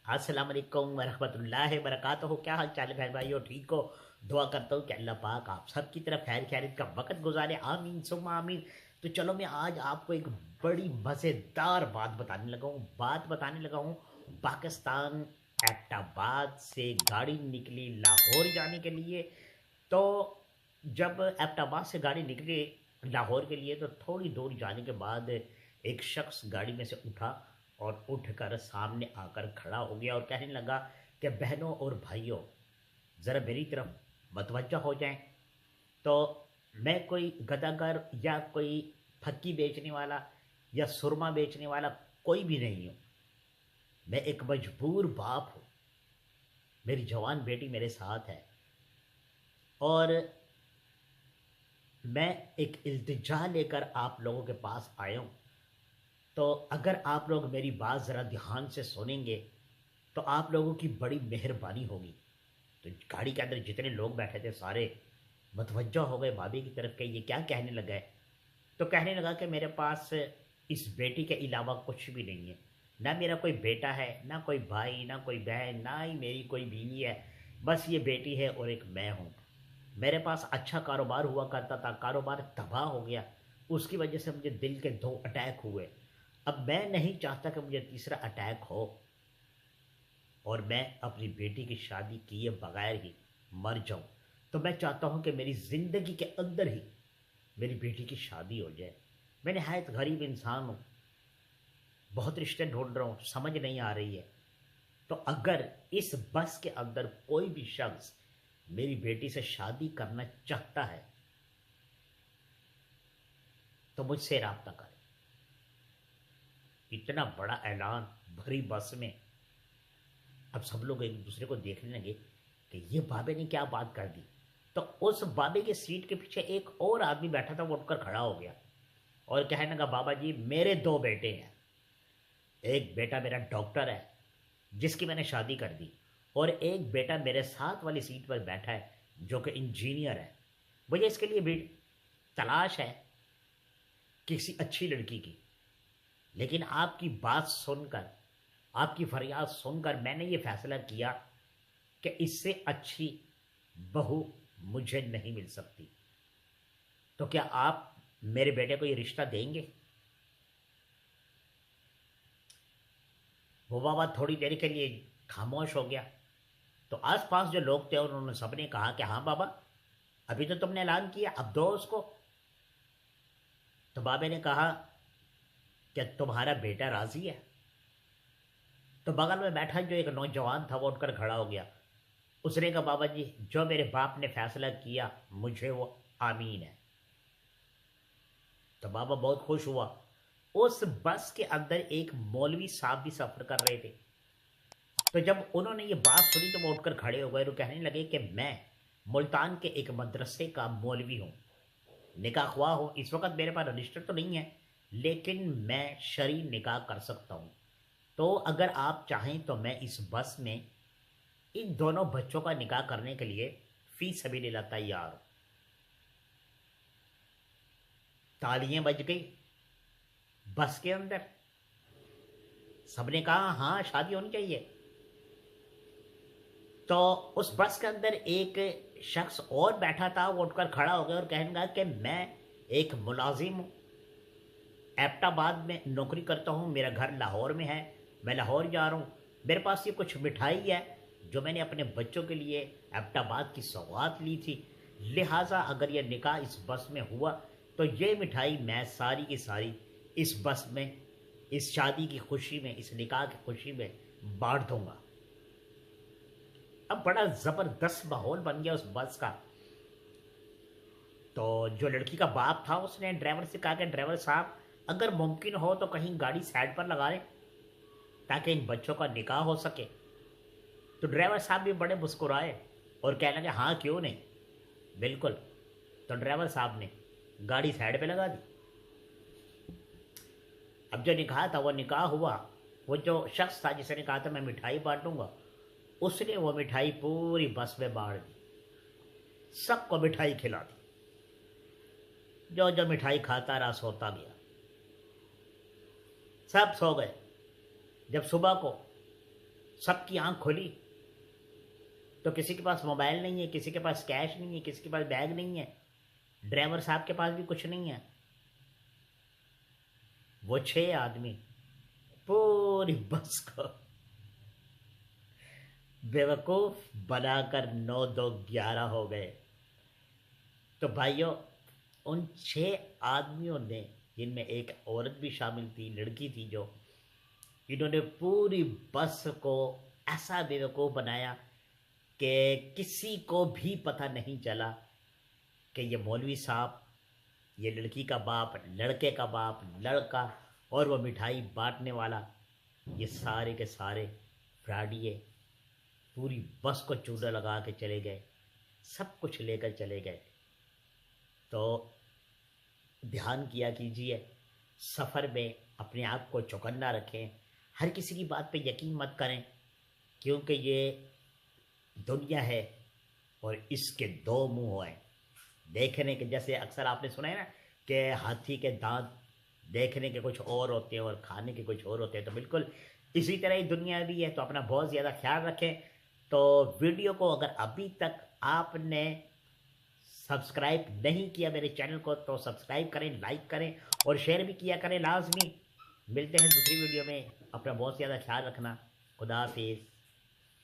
अस्सलाम वालेकुम वरहमतुल्लाहि वबरकातुहू। क्या हाल चाल है बहन भाइयों, ठीक हो? दुआ करता हूँ कि अल्लाह पाक आप सबकी तरफ खैर खैरियत का वक़्त गुजारे, आमीन सुम्मा आमीन। तो चलो मैं आज आपको एक बड़ी मज़ेदार बात बताने लगा हूँ। पाकिस्तान एबटाबाद से गाड़ी निकली लाहौर जाने के लिए। तो जब एबटाबाद से गाड़ी निकली लाहौर के लिए तो थोड़ी दूर जाने के बाद एक शख्स गाड़ी में से उठा और उठकर सामने आकर खड़ा हो गया और कहने लगा कि बहनों और भाइयों, ज़रा मेरी तरफ मतवज्जा हो जाएं। तो मैं कोई गदागर या कोई फक्की बेचने वाला या सुरमा बेचने वाला कोई भी नहीं हूँ। मैं एक मजबूर बाप हूँ, मेरी जवान बेटी मेरे साथ है और मैं एक इल्तिजा लेकर आप लोगों के पास आया हूँ। तो अगर आप लोग मेरी बात ज़रा ध्यान से सुनेंगे तो आप लोगों की बड़ी मेहरबानी होगी। तो गाड़ी के अंदर जितने लोग बैठे थे सारे मतवज्जा हो गए भाभी की तरफ के ये क्या कहने लगा है। तो कहने लगा कि मेरे पास इस बेटी के अलावा कुछ भी नहीं है। ना मेरा कोई बेटा है, ना कोई भाई, ना कोई बहन, ना ही मेरी कोई बीवी है। बस ये बेटी है और एक मैं हूँ। मेरे पास अच्छा कारोबार हुआ करता था, कारोबार तबाह हो गया। उसकी वजह से मुझे दिल के 2 अटैक हुए। अब मैं नहीं चाहता कि मुझे तीसरा अटैक हो और मैं अपनी बेटी की शादी किए बगैर ही मर जाऊं। तो मैं चाहता हूं कि मेरी ज़िंदगी के अंदर ही मेरी बेटी की शादी हो जाए। मैं नहायत गरीब इंसान हूँ, बहुत रिश्ते ढूंढ रहा हूँ, समझ नहीं आ रही है। तो अगर इस बस के अंदर कोई भी शख्स मेरी बेटी से शादी करना चाहता है तो मुझसे रब्ता करे। इतना बड़ा ऐलान भरी बस में। अब सब लोग एक दूसरे को देखने लगे कि ये बाबे ने क्या बात कर दी। तो उस बाबे की सीट के पीछे एक और आदमी बैठा था, वो उठकर खड़ा हो गया और कहने लगा, बाबा जी मेरे 2 बेटे हैं। एक बेटा मेरा डॉक्टर है जिसकी मैंने शादी कर दी और एक बेटा मेरे साथ वाली सीट पर बैठा है जो कि इंजीनियर है। मुझे इसके लिए भी तलाश है किसी अच्छी लड़की की। लेकिन आपकी बात सुनकर, आपकी फरियाद सुनकर मैंने ये फैसला किया कि इससे अच्छी बहू मुझे नहीं मिल सकती। तो क्या आप मेरे बेटे को ये रिश्ता देंगे? वो बाबा थोड़ी देर के लिए खामोश हो गया। तो आसपास जो लोग थे उन्होंने सबने कहा कि हाँ बाबा, अभी तो तुमने ऐलान किया, अब दो उसको। तो बाबे ने कहा कि तुम्हारा बेटा राजी है? तो बगल में बैठा जो एक नौजवान था वो उठकर खड़ा हो गया। उसने कहा, बाबा जी जो मेरे बाप ने फैसला किया मुझे वो आमीन है। तो बाबा बहुत खुश हुआ। उस बस के अंदर एक मौलवी साहब भी सफर कर रहे थे। तो जब उन्होंने ये बात सुनी तो वो उठकर खड़े हो गए और कहने लगे कि मैं मुल्तान के एक मदरसे का मौलवी हूँ, निकाह ख्वाह हूँ। इस वक्त मेरे पास रजिस्टर तो नहीं है लेकिन मैं शरई निकाह कर सकता हूँ। तो अगर आप चाहें तो मैं इस बस में इन दोनों बच्चों का निकाह करने के लिए फी सबीलिल्लाह तैयार हूँ। तालियां बज गई बस के अंदर। सबने कहा हाँ शादी होनी चाहिए। तो उस बस के अंदर एक शख्स और बैठा था, वो उठकर खड़ा हो गया और कहने लगा कि मैं एक मुलाजिम हूँ, एबटाबाद में नौकरी करता हूँ, मेरा घर लाहौर में है, मैं लाहौर जा रहा हूँ। मेरे पास ये कुछ मिठाई है जो मैंने अपने बच्चों के लिए एबटाबाद की सौगात ली थी। लिहाजा अगर ये निकाह इस बस में हुआ तो ये मिठाई मैं सारी की सारी इस बस में, इस शादी की खुशी में, इस निकाह की खुशी में बांट दूंगा। अब बड़ा ज़बरदस्त माहौल बन गया उस बस का। तो जो लड़की का बाप था उसने ड्राइवर से कहा कि ड्राइवर साहब अगर मुमकिन हो तो कहीं गाड़ी साइड पर लगा लें ताकि इन बच्चों का निकाह हो सके। तो ड्राइवर साहब भी बड़े मुस्कुराए और कहने लगे हाँ क्यों नहीं, बिल्कुल। तो ड्राइवर साहब ने गाड़ी साइड पे लगा दी। अब जो निकाह था वो निकाह हुआ। वो जो शख्स था जिसने कहा था मैं मिठाई बांटूंगा, उसने वो मिठाई पूरी बस में बांट दी, सबको मिठाई खिला दी। जो जो मिठाई खाता रहा सोता गया, सब सो गए। जब सुबह को سب کی آنکھ کھلی تو کسی کے پاس موبائل نہیں ہے، کسی کے پاس کیش نہیں ہے، کسی کے پاس بیگ نہیں ہے، ڈرائیور صاحب کے پاس بھی کچھ نہیں ہے. وہ 6 آدمی پوری بس کو بیوقوف بنا کر 9 2 11 ہو گئے. تو بھائیوں، ان 6 آدمیوں نے، جن میں ایک عورت بھی شامل تھی، لڑکی تھی جو، انہوں نے پوری بس کو ایسا بیوقوف بنایا کہ کسی کو بھی پتہ نہیں چلا کہ یہ مولوی صاحب، یہ لڑکی کا باپ، لڑکے کا باپ، لڑکا اور وہ مٹھائی بانٹنے والا، یہ سارے کے سارے فراڈیے پوری بس کو چونا لگا کے چلے گئے، سب کچھ لے کر چلے گئے. تو دھیان کیا کیجئے، سفر میں اپنے آپ کو چوکنا رکھیں، ہر کسی کی بات پہ یقین مت کریں، کیونکہ یہ دنیا ہے اور اس کے 2 منہ ہیں. دیکھنے کے جیسے اکثر آپ نے سنا ہے نا کہ ہاتھی کے دانت دیکھنے کے کچھ اور ہوتے ہیں اور کھانے کے کچھ اور ہوتے ہیں، تو بالکل اسی طرح ہی دنیا بھی ہے. تو اپنا بہت زیادہ خیال رکھیں. تو ویڈیو کو اگر ابھی تک آپ نے سبسکرائب نہیں کیا میرے چینل کو، تو سبسکرائب کریں، لائک کریں اور شیئر بھی کیا کریں لازمی. ملتے ہیں دوسری ویڈیو میں. اپنا بہت زیادہ خیال رکھنا. خدا حافظ.